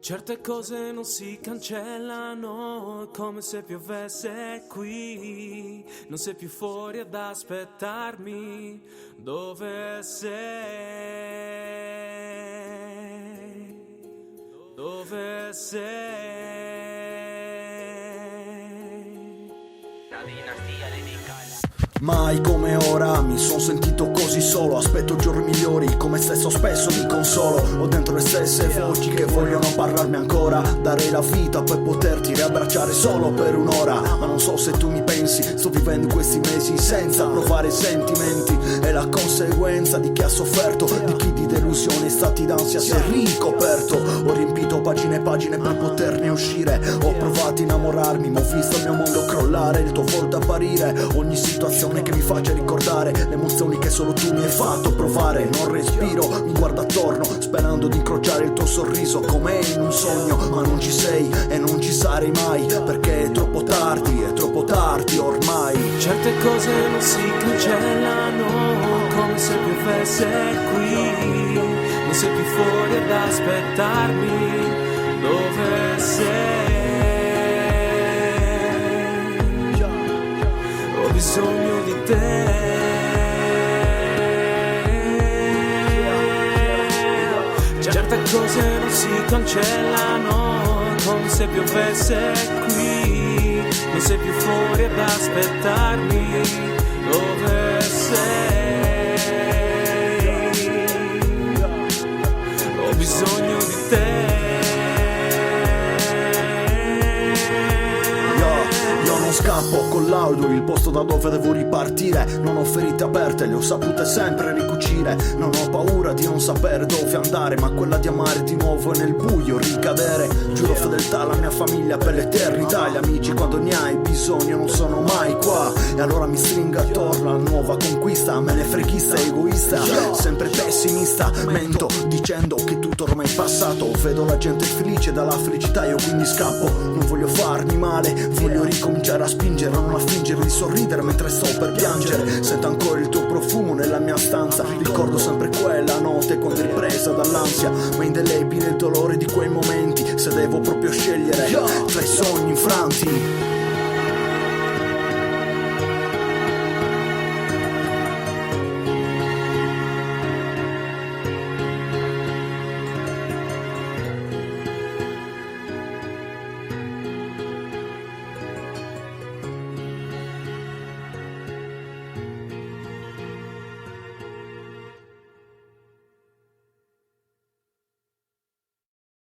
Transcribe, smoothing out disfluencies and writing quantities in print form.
Certe cose non si cancellano, è come se piovesse qui. Non sei più fuori ad aspettarmi, dove sei? Dove sei? La dinastia lirical. Mai come ora mi son sentito così solo. Aspetto giorni migliori, come stesso spesso mi consolo. Ho dentro le stesse voci che vogliono parlarmi ancora. Darei la vita per poterti riabbracciare solo per un'ora. Ma non so se tu mi pensi, sto vivendo questi mesi senza provare sentimenti. È la conseguenza di chi ha sofferto, di chi di delusione e stati d'ansia si è ricoperto. Ho riempito pagine e pagine per poterne uscire. Ho provato a innamorarmi, ma ho visto il mio mondo crollare. Il tuo volto apparire, ogni situazione che mi faccia ricordare le emozioni che solo tu mi hai fatto provare. Non respiro, mi guardo attorno sperando di incrociare il tuo sorriso come in un sogno, ma non ci sei e non ci sarei mai, perché è troppo tardi ormai. Certe cose non si cancellano, come se piovesse qui. Non sei più fuori ad aspettarmi, dove sei? Ho bisogno di te. Certe cose non si cancellano, come se piovesse qui. Non sei più fuori ad aspettarmi, dove sei? Ho bisogno di te. Io non scappo, collaudo il posto da dove devo ripartire. Non ho ferite aperte, le ho sapute sempre ricucire. Non ho paura di non sapere dove andare, ma quella di amare di nuovo e nel buio ricadere. Giuro fedeltà alla mia famiglia per l'eternità. Gli amici quando ne hai bisogno non sono mai qua. E allora mi stringo attorno alla nuova conquista. Me ne freghista e egoista, sempre pessimista. Mento dicendo che tutto ormai è passato. Vedo la gente felice dalla felicità, io quindi scappo. Non voglio farmi male, voglio ricominciare a spingere, non a fingere di sorridere mentre sto per piangere. Sento ancora il tuo profumo nella mia stanza. Ricordo sempre quella notte quando ripresa dall'ansia, ma indelebile il dolore di quei momenti. Se devo proprio scegliere tra i sogni infranti